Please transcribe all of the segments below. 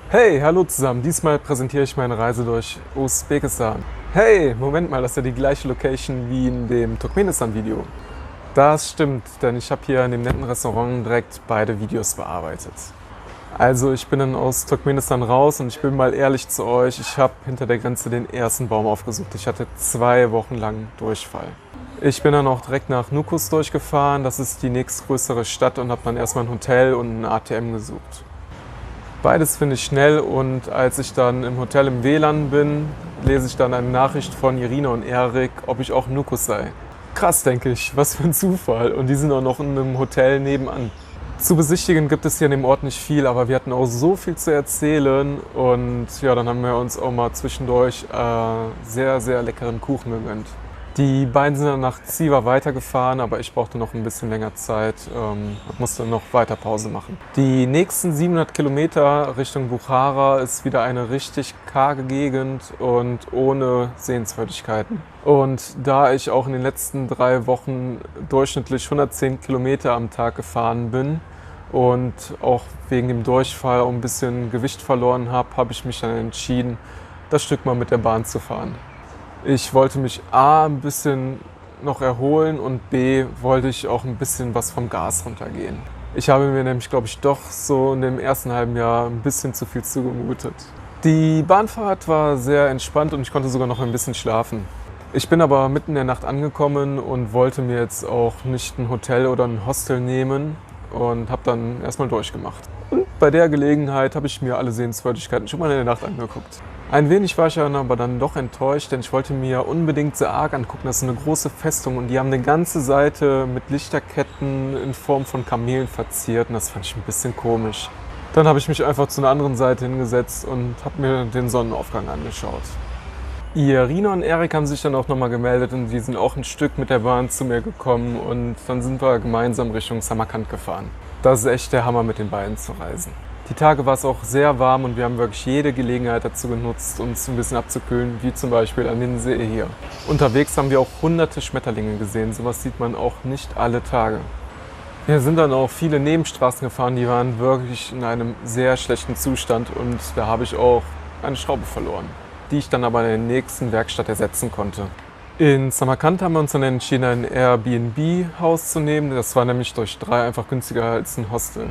Hey, hallo zusammen. Diesmal präsentiere ich meine Reise durch Usbekistan. Hey, Moment mal, das ist ja die gleiche Location wie in dem Turkmenistan-Video. Das stimmt, denn ich habe hier in dem netten Restaurant direkt beide Videos bearbeitet. Also ich bin dann aus Turkmenistan raus und ich bin mal ehrlich zu euch, ich habe hinter der Grenze den ersten Baum aufgesucht. Ich hatte 2 Wochen lang Durchfall. Ich bin dann auch direkt nach Nukus durchgefahren, das ist die nächstgrößere Stadt, und habe dann erstmal ein Hotel und ein ATM gesucht. Beides finde ich schnell, und als ich dann im Hotel im WLAN bin, lese ich dann eine Nachricht von Irina und Erik, ob ich auch in Nukus sei. Krass, denke ich, was für ein Zufall, und die sind auch noch in einem Hotel nebenan. Zu besichtigen gibt es hier in dem Ort nicht viel, aber wir hatten auch so viel zu erzählen, und ja, dann haben wir uns auch mal zwischendurch sehr, sehr leckeren Kuchen gegönnt. Die beiden sind dann nach Ziva weitergefahren, aber ich brauchte noch ein bisschen länger Zeit und musste noch weiter Pause machen. Die nächsten 700 Kilometer Richtung Bukhara ist wieder eine richtig karge Gegend und ohne Sehenswürdigkeiten. Und da ich auch in den letzten 3 Wochen durchschnittlich 110 Kilometer am Tag gefahren bin und auch wegen dem Durchfall auch ein bisschen Gewicht verloren habe, habe ich mich dann entschieden, das Stück mal mit der Bahn zu fahren. Ich wollte mich A, ein bisschen noch erholen, und B, wollte ich auch ein bisschen was vom Gas runtergehen. Ich habe mir nämlich, glaube ich, doch so in dem ersten halben Jahr ein bisschen zu viel zugemutet. Die Bahnfahrt war sehr entspannt und ich konnte sogar noch ein bisschen schlafen. Ich bin aber mitten in der Nacht angekommen und wollte mir jetzt auch nicht ein Hotel oder ein Hostel nehmen und habe dann erstmal durchgemacht. Und bei der Gelegenheit habe ich mir alle Sehenswürdigkeiten schon mal in der Nacht angeguckt. Ein wenig war ich aber dann doch enttäuscht, denn ich wollte mir unbedingt Saag angucken. Das ist eine große Festung und die haben eine ganze Seite mit Lichterketten in Form von Kamelen verziert, und das fand ich ein bisschen komisch. Dann habe ich mich einfach zu einer anderen Seite hingesetzt und habe mir den Sonnenaufgang angeschaut. Irina und Erik haben sich dann auch nochmal gemeldet und die sind auch ein Stück mit der Bahn zu mir gekommen, und dann sind wir gemeinsam Richtung Samarkand gefahren. Das ist echt der Hammer, mit den beiden zu reisen. Die Tage war es auch sehr warm und wir haben wirklich jede Gelegenheit dazu genutzt, uns ein bisschen abzukühlen, wie zum Beispiel an den See hier. Unterwegs haben wir auch hunderte Schmetterlinge gesehen, sowas sieht man auch nicht alle Tage. Wir sind dann auch viele Nebenstraßen gefahren, die waren wirklich in einem sehr schlechten Zustand, und da habe ich auch eine Schraube verloren, die ich dann aber in der nächsten Werkstatt ersetzen konnte. In Samarkand haben wir uns dann entschieden, ein Airbnb-Haus zu nehmen. Das war nämlich durch 3 einfach günstiger als ein Hostel.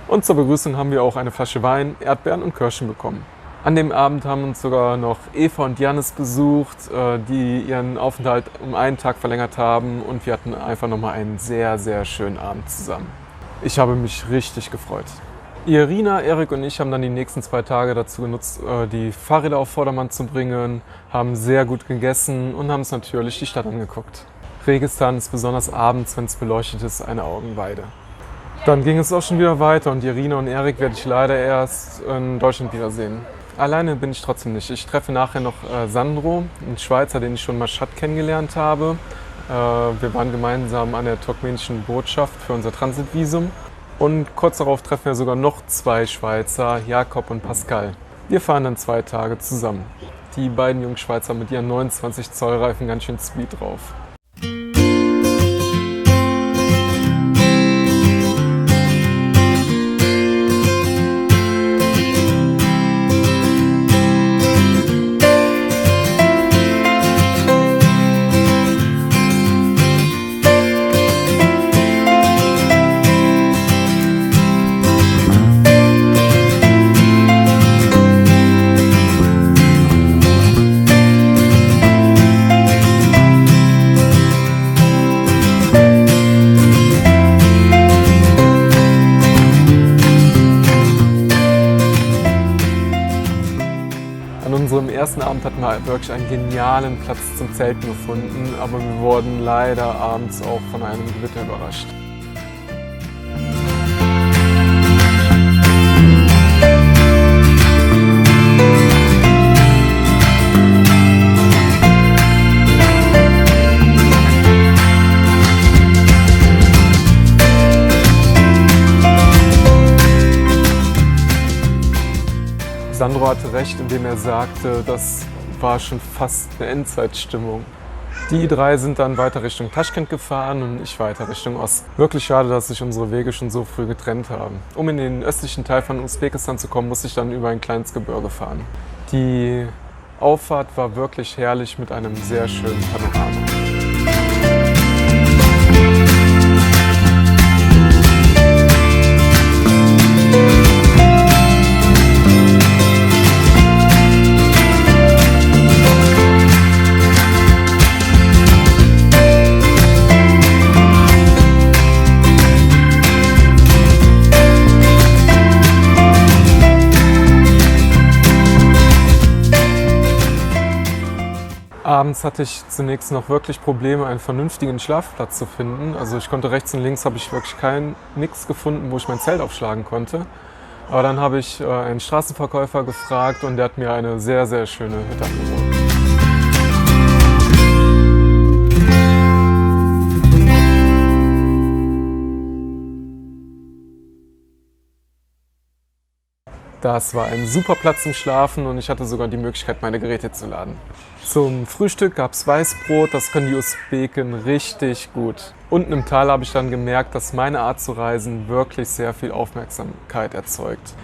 Und zur Begrüßung haben wir auch eine Flasche Wein, Erdbeeren und Kirschen bekommen. An dem Abend haben uns sogar noch Eva und Janis besucht, die ihren Aufenthalt um einen Tag verlängert haben, und wir hatten einfach nochmal einen sehr, sehr schönen Abend zusammen. Ich habe mich richtig gefreut. Irina, Erik und ich haben dann die nächsten 2 Tage dazu genutzt, die Fahrräder auf Vordermann zu bringen, haben sehr gut gegessen und haben uns natürlich die Stadt angeguckt. Registan ist besonders abends, wenn es beleuchtet ist, eine Augenweide. Dann ging es auch schon wieder weiter, und Irina und Erik werde ich leider erst in Deutschland wiedersehen. Alleine bin ich trotzdem nicht. Ich treffe nachher noch Sandro, einen Schweizer, den ich schon mal Mashhad kennengelernt habe. Wir waren gemeinsam an der turkmenischen Botschaft für unser Transitvisum. Und kurz darauf treffen wir sogar noch 2 Schweizer, Jakob und Pascal. Wir fahren dann 2 Tage zusammen. Die beiden jungen Schweizer mit ihren 29 Zoll Reifen ganz schön sweet drauf. An unserem ersten Abend hatten wir wirklich einen genialen Platz zum Zelten gefunden, aber wir wurden leider abends auch von einem Gewitter überrascht. Sandro hatte recht, indem er sagte, das war schon fast eine Endzeitstimmung. Die drei sind dann weiter Richtung Taschkent gefahren und ich weiter Richtung Ost. Wirklich schade, dass sich unsere Wege schon so früh getrennt haben. Um in den östlichen Teil von Usbekistan zu kommen, musste ich dann über ein kleines Gebirge fahren. Die Auffahrt war wirklich herrlich mit einem sehr schönen Panorama. Abends hatte ich zunächst noch wirklich Probleme, einen vernünftigen Schlafplatz zu finden. Also ich konnte rechts und links, habe ich wirklich nichts gefunden, wo ich mein Zelt aufschlagen konnte. Aber dann habe ich einen Straßenverkäufer gefragt und der hat mir eine sehr, sehr schöne Hütte angeboten. Das war ein super Platz zum Schlafen und ich hatte sogar die Möglichkeit, meine Geräte zu laden. Zum Frühstück gab es Weißbrot, das können die Usbeken richtig gut. Unten im Tal habe ich dann gemerkt, dass meine Art zu reisen wirklich sehr viel Aufmerksamkeit erzeugt.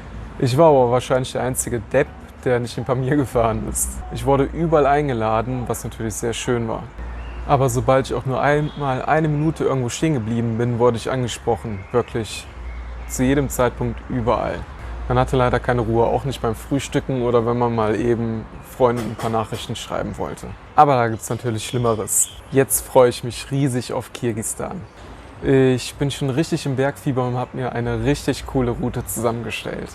Ich war aber wahrscheinlich der einzige Depp, der nicht in Pamir gefahren ist. Ich wurde überall eingeladen, was natürlich sehr schön war. Aber sobald ich auch nur einmal eine Minute irgendwo stehen geblieben bin, wurde ich angesprochen. Wirklich zu jedem Zeitpunkt überall. Man hatte leider keine Ruhe, auch nicht beim Frühstücken oder wenn man mal eben Freunden ein paar Nachrichten schreiben wollte. Aber da gibt es natürlich Schlimmeres. Jetzt freue ich mich riesig auf Kirgisistan. Ich bin schon richtig im Bergfieber und habe mir eine richtig coole Route zusammengestellt.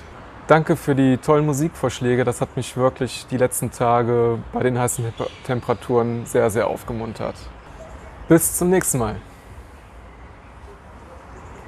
Danke für die tollen Musikvorschläge, das hat mich wirklich die letzten Tage bei den heißen Temperaturen sehr, sehr aufgemuntert. Bis zum nächsten Mal.